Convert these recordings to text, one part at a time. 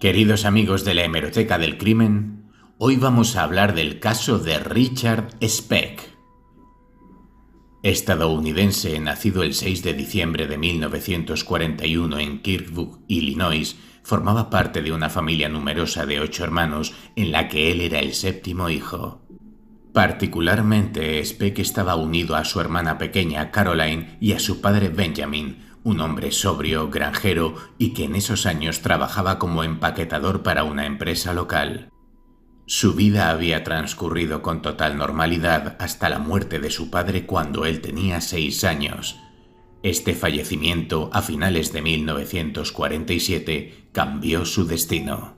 Queridos amigos de la Hemeroteca del Crimen, hoy vamos a hablar del caso de Richard Speck. Estadounidense, nacido el 6 de diciembre de 1941 en Kirkwood, Illinois, formaba parte de una familia numerosa de 8 hermanos en la que él era el séptimo hijo. Particularmente, Speck estaba unido a su hermana pequeña, Caroline, y a su padre Benjamin, un hombre sobrio, granjero y que en esos años trabajaba como empaquetador para una empresa local. Su vida había transcurrido con total normalidad hasta la muerte de su padre cuando él tenía 6 años. Este fallecimiento, a finales de 1947, cambió su destino.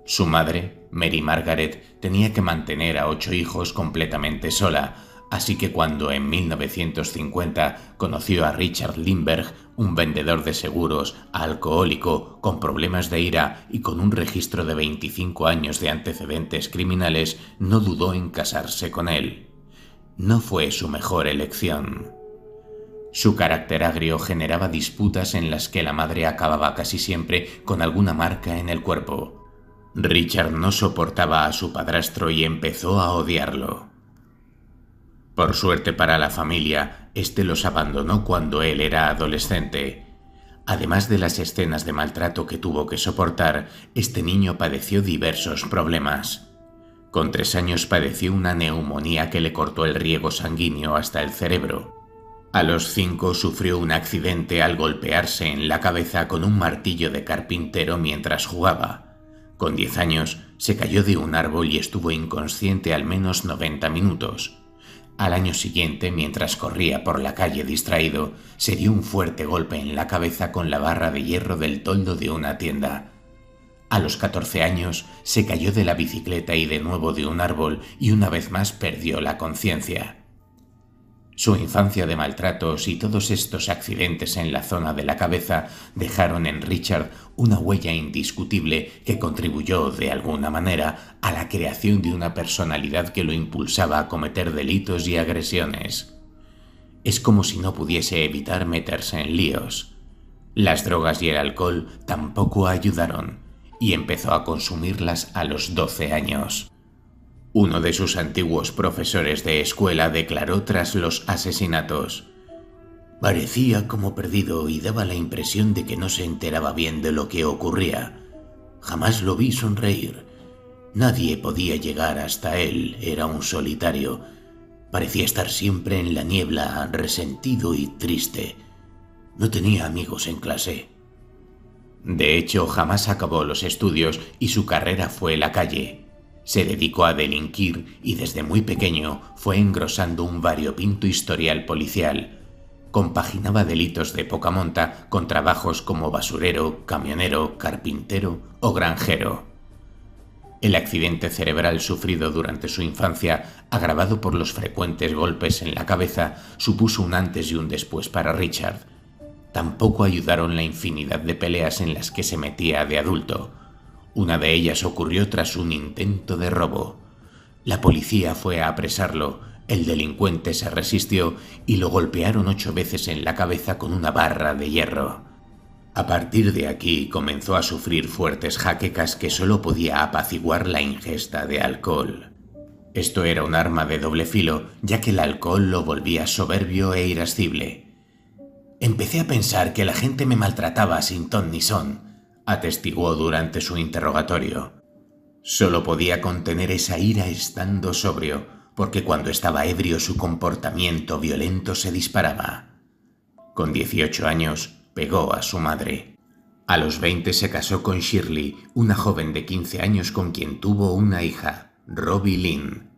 Su madre, Mary Margaret, tenía que mantener a 8 hijos completamente sola, así que cuando en 1950 conoció a Richard Lindbergh, un vendedor de seguros, alcohólico, con problemas de ira y con un registro de 25 años de antecedentes criminales, no dudó en casarse con él. No fue su mejor elección. Su carácter agrio generaba disputas en las que la madre acababa casi siempre con alguna marca en el cuerpo. Richard no soportaba a su padrastro y empezó a odiarlo. Por suerte para la familia, este los abandonó cuando él era adolescente. Además de las escenas de maltrato que tuvo que soportar, este niño padeció diversos problemas. Con 3 años padeció una neumonía que le cortó el riego sanguíneo hasta el cerebro. A los 5 sufrió un accidente al golpearse en la cabeza con un martillo de carpintero mientras jugaba. Con 10 años se cayó de un árbol y estuvo inconsciente al menos 90 minutos. Al año siguiente, mientras corría por la calle distraído, se dio un fuerte golpe en la cabeza con la barra de hierro del toldo de una tienda. A los 14 años se cayó de la bicicleta y de nuevo de un árbol y una vez más perdió la conciencia. Su infancia de maltratos y todos estos accidentes en la zona de la cabeza dejaron en Richard una huella indiscutible que contribuyó, de alguna manera, a la creación de una personalidad que lo impulsaba a cometer delitos y agresiones. Es como si no pudiese evitar meterse en líos. Las drogas y el alcohol tampoco ayudaron, y empezó a consumirlas a los 12 años. Uno de sus antiguos profesores de escuela declaró tras los asesinatos: «Parecía como perdido y daba la impresión de que no se enteraba bien de lo que ocurría. Jamás lo vi sonreír. Nadie podía llegar hasta él, era un solitario. Parecía estar siempre en la niebla, resentido y triste. No tenía amigos en clase». De hecho, jamás acabó los estudios y su carrera fue la calle. Se dedicó a delinquir y desde muy pequeño fue engrosando un variopinto historial policial. Compaginaba delitos de poca monta con trabajos como basurero, camionero, carpintero o granjero. El accidente cerebral sufrido durante su infancia, agravado por los frecuentes golpes en la cabeza, supuso un antes y un después para Richard. Tampoco ayudaron la infinidad de peleas en las que se metía de adulto. Una de ellas ocurrió tras un intento de robo. La policía fue a apresarlo, el delincuente se resistió y lo golpearon 8 veces en la cabeza con una barra de hierro. A partir de aquí comenzó a sufrir fuertes jaquecas que solo podía apaciguar la ingesta de alcohol. Esto era un arma de doble filo, ya que el alcohol lo volvía soberbio e irascible. «Empecé a pensar que la gente me maltrataba sin ton ni son», atestiguó durante su interrogatorio. Solo podía contener esa ira estando sobrio, porque cuando estaba ebrio su comportamiento violento se disparaba. Con 18 años pegó a su madre. A los 20 se casó con Shirley, una joven de 15 años con quien tuvo una hija, Robbie Lynn.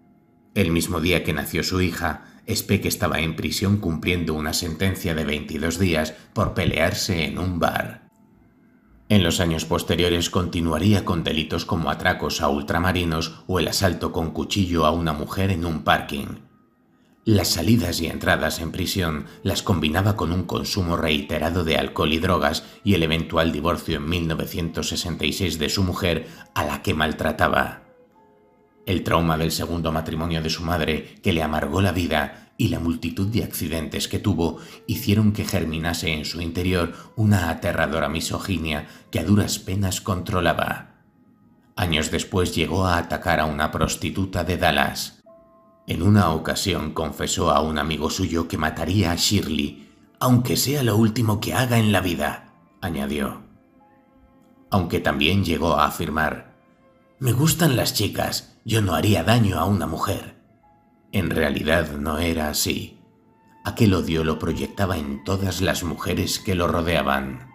El mismo día que nació su hija, Speck estaba en prisión cumpliendo una sentencia de 22 días por pelearse en un bar. En los años posteriores continuaría con delitos como atracos a ultramarinos o el asalto con cuchillo a una mujer en un parking. Las salidas y entradas en prisión las combinaba con un consumo reiterado de alcohol y drogas y el eventual divorcio en 1966 de su mujer, a la que maltrataba. El trauma del segundo matrimonio de su madre, que le amargó la vida, y la multitud de accidentes que tuvo hicieron que germinase en su interior una aterradora misoginia que a duras penas controlaba. Años después llegó a atacar a una prostituta de Dallas. En una ocasión confesó a un amigo suyo que mataría a Shirley, aunque sea lo último que haga en la vida, añadió. Aunque también llegó a afirmar: «Me gustan las chicas, yo no haría daño a una mujer». En realidad no era así. Aquel odio lo proyectaba en todas las mujeres que lo rodeaban.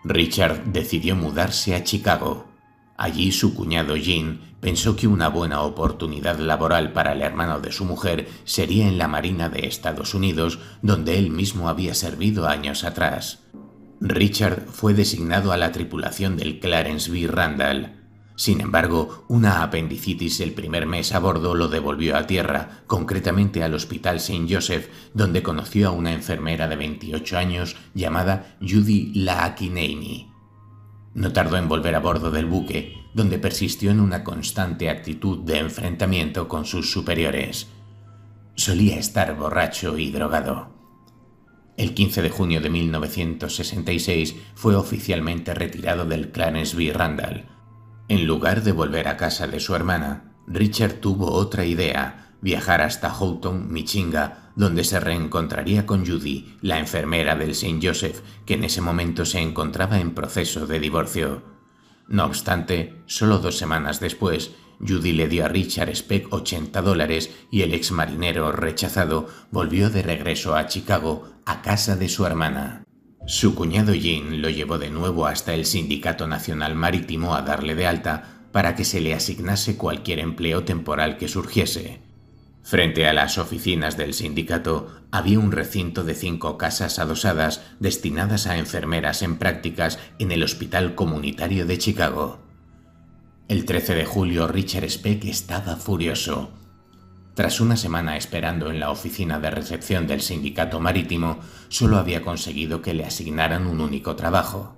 Richard decidió mudarse a Chicago. Allí su cuñado Jean pensó que una buena oportunidad laboral para el hermano de su mujer sería en la Marina de Estados Unidos, donde él mismo había servido años atrás. Richard fue designado a la tripulación del Clarence B. Randall. Sin embargo, una apendicitis el primer mes a bordo lo devolvió a tierra, concretamente al Hospital St. Joseph, donde conoció a una enfermera de 28 años llamada Judy Laakineni. No tardó en volver a bordo del buque, donde persistió en una constante actitud de enfrentamiento con sus superiores. Solía estar borracho y drogado. El 15 de junio de 1966 fue oficialmente retirado del Clarence B. Randall. En lugar de volver a casa de su hermana, Richard tuvo otra idea: viajar hasta Houghton, Michigan, donde se reencontraría con Judy, la enfermera del St. Joseph, que en ese momento se encontraba en proceso de divorcio. No obstante, solo 2 semanas después, Judy le dio a Richard Speck $80 y el ex marinero rechazado volvió de regreso a Chicago, a casa de su hermana. Su cuñado Jean lo llevó de nuevo hasta el Sindicato Nacional Marítimo a darle de alta para que se le asignase cualquier empleo temporal que surgiese. Frente a las oficinas del sindicato había un recinto de 5 casas adosadas destinadas a enfermeras en prácticas en el Hospital Comunitario de Chicago. El 13 de julio Richard Speck estaba furioso. Tras una semana esperando en la oficina de recepción del sindicato marítimo, solo había conseguido que le asignaran un único trabajo,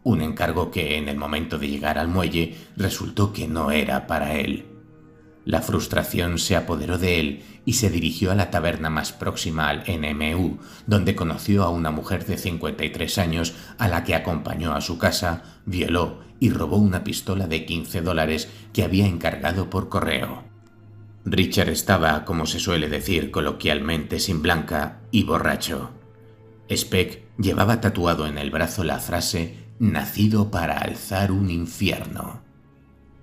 un encargo que en el momento de llegar al muelle resultó que no era para él. La frustración se apoderó de él y se dirigió a la taberna más próxima al NMU, donde conoció a una mujer de 53 años a la que acompañó a su casa, violó y robó una pistola de $15 que había encargado por correo. Richard estaba, como se suele decir coloquialmente, sin blanca y borracho. Speck llevaba tatuado en el brazo la frase «Nacido para alzar un infierno».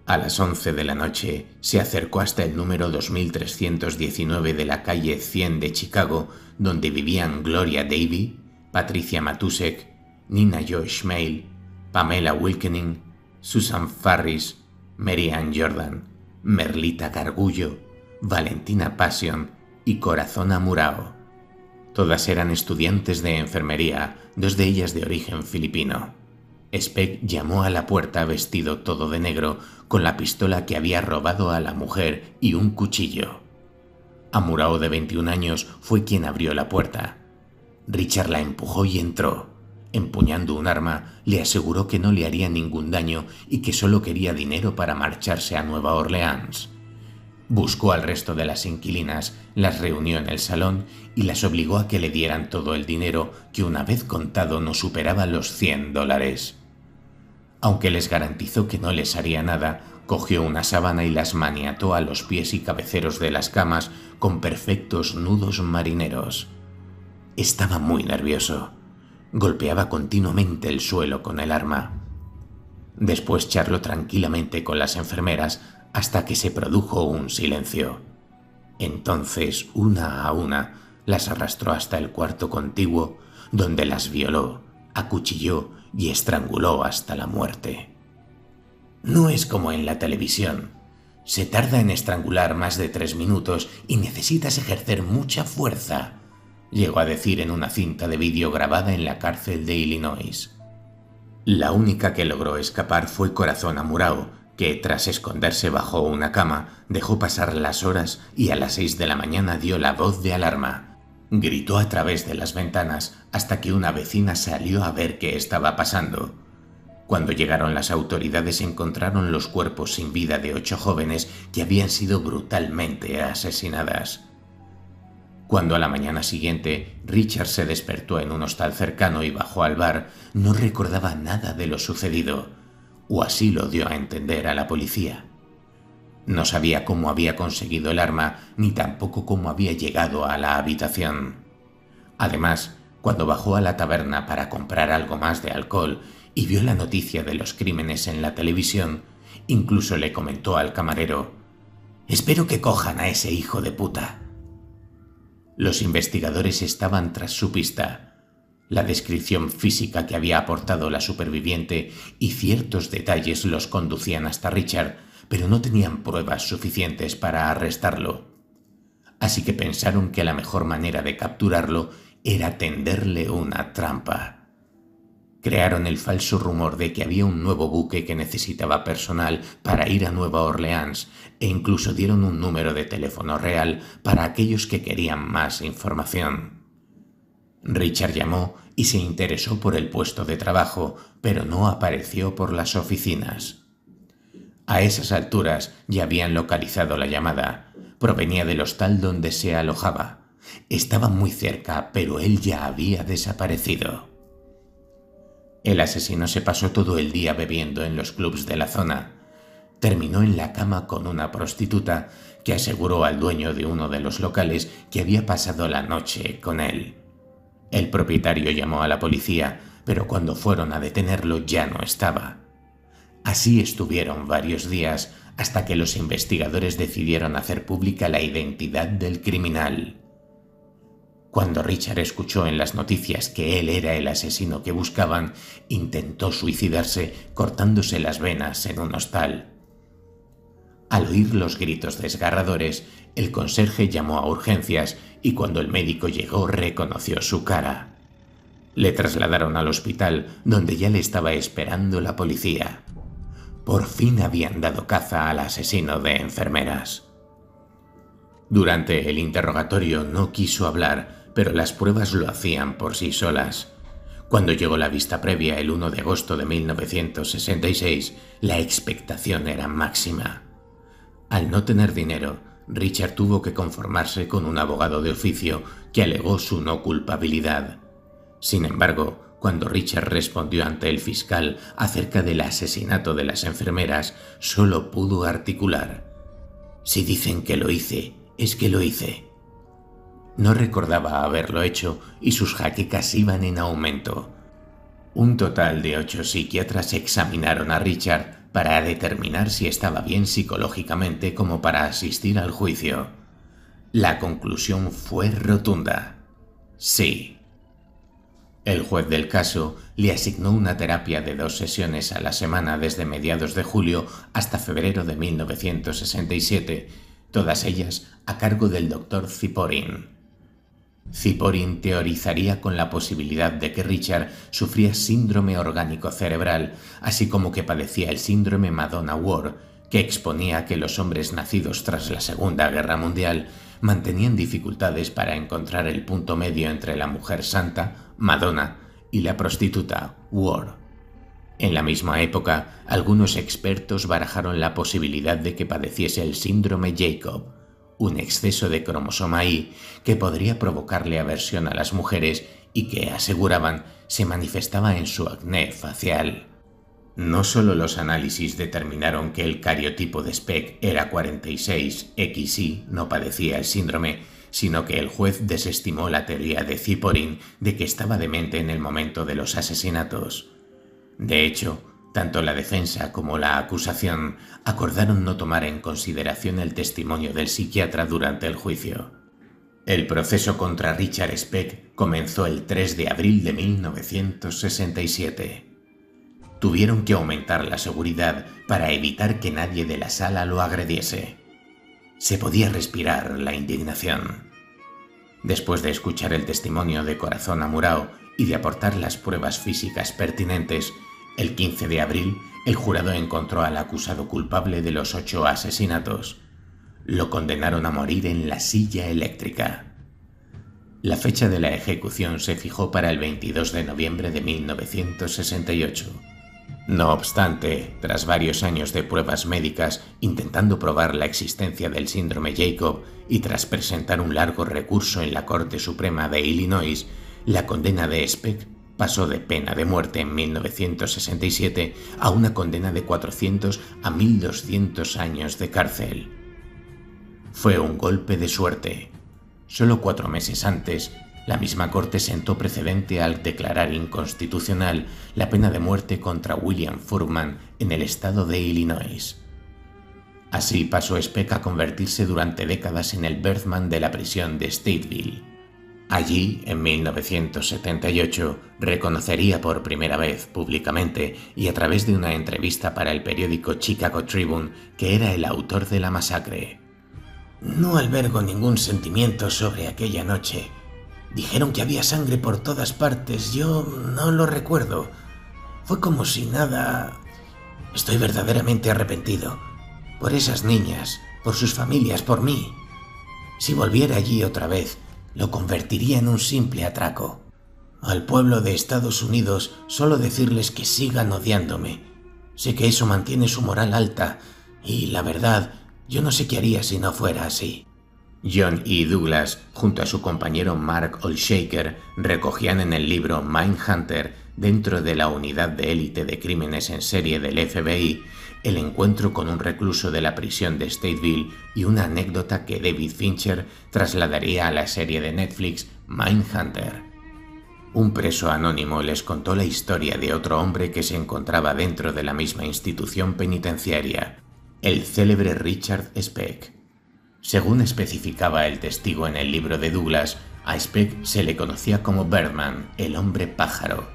A las 11 de la noche se acercó hasta el número 2319 de la calle 100 de Chicago, donde vivían Gloria Davy, Patricia Matusek, Nina Joy Schmeil, Pamela Wilkening, Susan Farris, Mary Ann Jordan, Merlita Gargullo, Valentina Passion y Corazón Amurao. Todas eran estudiantes de enfermería, 2 de ellas de origen filipino. Speck llamó a la puerta vestido todo de negro, con la pistola que había robado a la mujer y un cuchillo. Amurao, de 21 años, fue quien abrió la puerta. Richard la empujó y entró. Empuñando un arma, le aseguró que no le haría ningún daño y que solo quería dinero para marcharse a Nueva Orleans. Buscó al resto de las inquilinas, las reunió en el salón y las obligó a que le dieran todo el dinero, que una vez contado no superaba los $100. Aunque les garantizó que no les haría nada, cogió una sábana y las maniató a los pies y cabeceros de las camas con perfectos nudos marineros. Estaba muy nervioso. Golpeaba continuamente el suelo con el arma. Después charló tranquilamente con las enfermeras hasta que se produjo un silencio. Entonces, una a una, las arrastró hasta el cuarto contiguo, donde las violó, acuchilló y estranguló hasta la muerte. No es como en la televisión. Se tarda en estrangular más de 3 minutos y necesitas ejercer mucha fuerza, llegó a decir en una cinta de vídeo grabada en la cárcel de Illinois. La única que logró escapar fue Corazón Amurao, que tras esconderse bajo una cama dejó pasar las horas y a las 6 de la mañana dio la voz de alarma. Gritó a través de las ventanas hasta que una vecina salió a ver qué estaba pasando. Cuando llegaron las autoridades encontraron los cuerpos sin vida de 8 jóvenes que habían sido brutalmente asesinadas. Cuando a la mañana siguiente Richard se despertó en un hostal cercano y bajó al bar, no recordaba nada de lo sucedido, o así lo dio a entender a la policía. No sabía cómo había conseguido el arma, ni tampoco cómo había llegado a la habitación. Además, cuando bajó a la taberna para comprar algo más de alcohol y vio la noticia de los crímenes en la televisión, incluso le comentó al camarero: «Espero que cojan a ese hijo de puta». Los investigadores estaban tras su pista. La descripción física que había aportado la superviviente y ciertos detalles los conducían hasta Richard, pero no tenían pruebas suficientes para arrestarlo. Así que pensaron que la mejor manera de capturarlo era tenderle una trampa. Crearon el falso rumor de que había un nuevo buque que necesitaba personal para ir a Nueva Orleans e incluso dieron un número de teléfono real para aquellos que querían más información. Richard llamó y se interesó por el puesto de trabajo, pero no apareció por las oficinas. A esas alturas ya habían localizado la llamada. Provenía del hostal donde se alojaba. Estaba muy cerca, pero él ya había desaparecido. El asesino se pasó todo el día bebiendo en los clubs de la zona. Terminó en la cama con una prostituta que aseguró al dueño de uno de los locales que había pasado la noche con él. El propietario llamó a la policía, pero cuando fueron a detenerlo ya no estaba. Así estuvieron varios días hasta que los investigadores decidieron hacer pública la identidad del criminal. Cuando Richard escuchó en las noticias que él era el asesino que buscaban, intentó suicidarse cortándose las venas en un hostal. Al oír los gritos desgarradores, el conserje llamó a urgencias y cuando el médico llegó reconoció su cara. Le trasladaron al hospital donde ya le estaba esperando la policía. Por fin habían dado caza al asesino de enfermeras. Durante el interrogatorio no quiso hablar, pero las pruebas lo hacían por sí solas. Cuando llegó la vista previa el 1 de agosto de 1966, la expectación era máxima. Al no tener dinero, Richard tuvo que conformarse con un abogado de oficio que alegó su no culpabilidad. Sin embargo, cuando Richard respondió ante el fiscal acerca del asesinato de las enfermeras, solo pudo articular: «Si dicen que lo hice, es que lo hice». No recordaba haberlo hecho y sus jaquecas iban en aumento. Un total de 8 psiquiatras examinaron a Richard para determinar si estaba bien psicológicamente como para asistir al juicio. La conclusión fue rotunda: sí. El juez del caso le asignó una terapia de 2 sesiones a la semana desde mediados de julio hasta febrero de 1967, todas ellas a cargo del Dr. Ciporin. Ciporin teorizaría con la posibilidad de que Richard sufría síndrome orgánico cerebral, así como que padecía el síndrome Madonna-Ward, que exponía a que los hombres nacidos tras la Segunda Guerra Mundial mantenían dificultades para encontrar el punto medio entre la mujer santa, Madonna, y la prostituta, Ward. En la misma época, algunos expertos barajaron la posibilidad de que padeciese el síndrome Jacob, un exceso de cromosoma Y que podría provocarle aversión a las mujeres y que, aseguraban, se manifestaba en su acné facial. No solo los análisis determinaron que el cariotipo de Speck era 46XY, no padecía el síndrome, sino que el juez desestimó la teoría de Ciporin de que estaba demente en el momento de los asesinatos. De hecho, tanto la defensa como la acusación acordaron no tomar en consideración el testimonio del psiquiatra durante el juicio. El proceso contra Richard Speck comenzó el 3 de abril de 1967. Tuvieron que aumentar la seguridad para evitar que nadie de la sala lo agrediese. Se podía respirar la indignación. Después de escuchar el testimonio de Corazón Amurao y de aportar las pruebas físicas pertinentes, el 15 de abril, el jurado encontró al acusado culpable de los 8 asesinatos. Lo condenaron a morir en la silla eléctrica. La fecha de la ejecución se fijó para el 22 de noviembre de 1968. No obstante, tras varios años de pruebas médicas intentando probar la existencia del síndrome Jacob y tras presentar un largo recurso en la Corte Suprema de Illinois, la condena de Speck pasó de pena de muerte en 1967 a una condena de 400 a 1200 años de cárcel. Fue un golpe de suerte. Solo 4 meses antes, la misma Corte sentó precedente al declarar inconstitucional la pena de muerte contra William Furman en el estado de Illinois. Así pasó Speck a convertirse durante décadas en el Birdman de la prisión de Stateville. Allí, en 1978, reconocería por primera vez públicamente y a través de una entrevista para el periódico Chicago Tribune que era el autor de la masacre. «No albergo ningún sentimiento sobre aquella noche. Dijeron que había sangre por todas partes. Yo no lo recuerdo. Fue como si nada... Estoy verdaderamente arrepentido. Por esas niñas, por sus familias, por mí. Si volviera allí otra vez, lo convertiría en un simple atraco. Al pueblo de Estados Unidos solo decirles que sigan odiándome. Sé que eso mantiene su moral alta y, la verdad, yo no sé qué haría si no fuera así». John E. Douglas, junto a su compañero Mark Olshaker, recogían en el libro Mindhunter, dentro de la unidad de élite de crímenes en serie del FBI, el encuentro con un recluso de la prisión de Stateville y una anécdota que David Fincher trasladaría a la serie de Netflix Mindhunter. Un preso anónimo les contó la historia de otro hombre que se encontraba dentro de la misma institución penitenciaria, el célebre Richard Speck. Según especificaba el testigo en el libro de Douglas, a Speck se le conocía como Birdman, el hombre pájaro.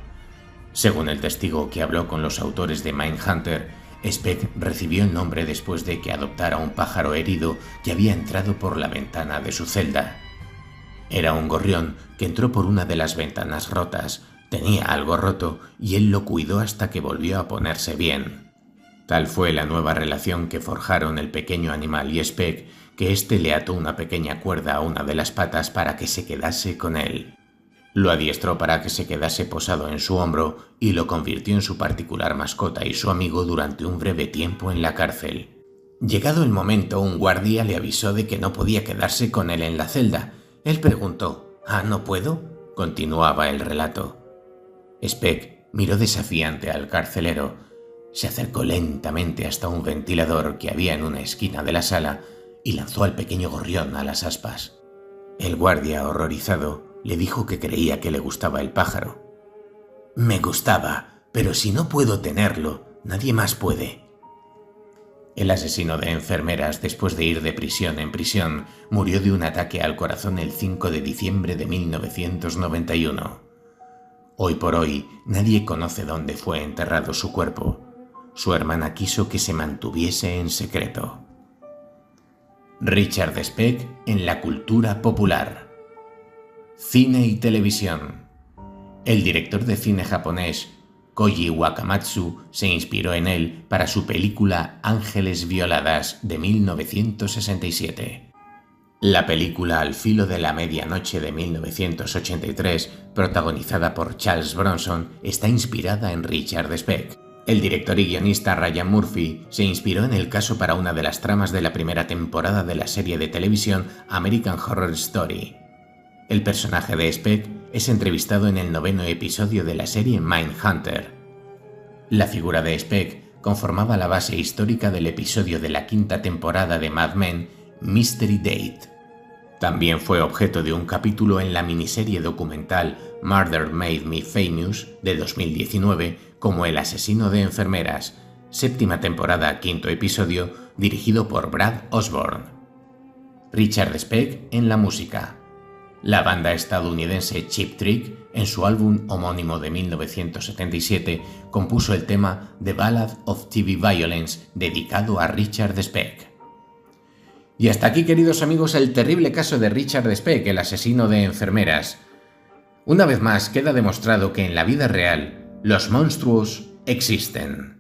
Según el testigo que habló con los autores de Mindhunter, Speck recibió el nombre después de que adoptara un pájaro herido que había entrado por la ventana de su celda. Era un gorrión que entró por una de las ventanas rotas, tenía algo roto y él lo cuidó hasta que volvió a ponerse bien. Tal fue la nueva relación que forjaron el pequeño animal y Speck, que éste le ató una pequeña cuerda a una de las patas para que se quedase con él. Lo adiestró para que se quedase posado en su hombro y lo convirtió en su particular mascota y su amigo durante un breve tiempo en la cárcel. Llegado el momento, un guardia le avisó de que no podía quedarse con él en la celda. Él preguntó: «¿Ah, no puedo?», continuaba el relato. Speck miró desafiante al carcelero, se acercó lentamente hasta un ventilador que había en una esquina de la sala y lanzó al pequeño gorrión a las aspas. El guardia, horrorizado, le dijo que creía que le gustaba el pájaro. «Me gustaba, pero si no puedo tenerlo, nadie más puede». El asesino de enfermeras, después de ir de prisión en prisión, murió de un ataque al corazón el 5 de diciembre de 1991. Hoy por hoy, nadie conoce dónde fue enterrado su cuerpo. Su hermana quiso que se mantuviese en secreto. Richard Speck en la cultura popular. Cine y televisión. El director de cine japonés Koji Wakamatsu se inspiró en él para su película Ángeles Violadas de 1967. La película Al filo de la medianoche de 1983, protagonizada por Charles Bronson, está inspirada en Richard Speck. El director y guionista Ryan Murphy se inspiró en el caso para una de las tramas de la primera temporada de la serie de televisión American Horror Story. El personaje de Speck es entrevistado en el 9º episodio de la serie Mindhunter. La figura de Speck conformaba la base histórica del episodio de la 5ª temporada de Mad Men, Mystery Date. También fue objeto de un capítulo en la miniserie documental Murder Made Me Famous de 2019 como el asesino de enfermeras, 7ª temporada, 5º episodio, dirigido por Brad Osborne. Richard Speck en la música. La banda estadounidense Cheap Trick, en su álbum homónimo de 1977, compuso el tema The Ballad of TV Violence, dedicado a Richard Speck. Y hasta aquí, queridos amigos, el terrible caso de Richard Speck, el asesino de enfermeras. Una vez más queda demostrado que en la vida real los monstruos existen.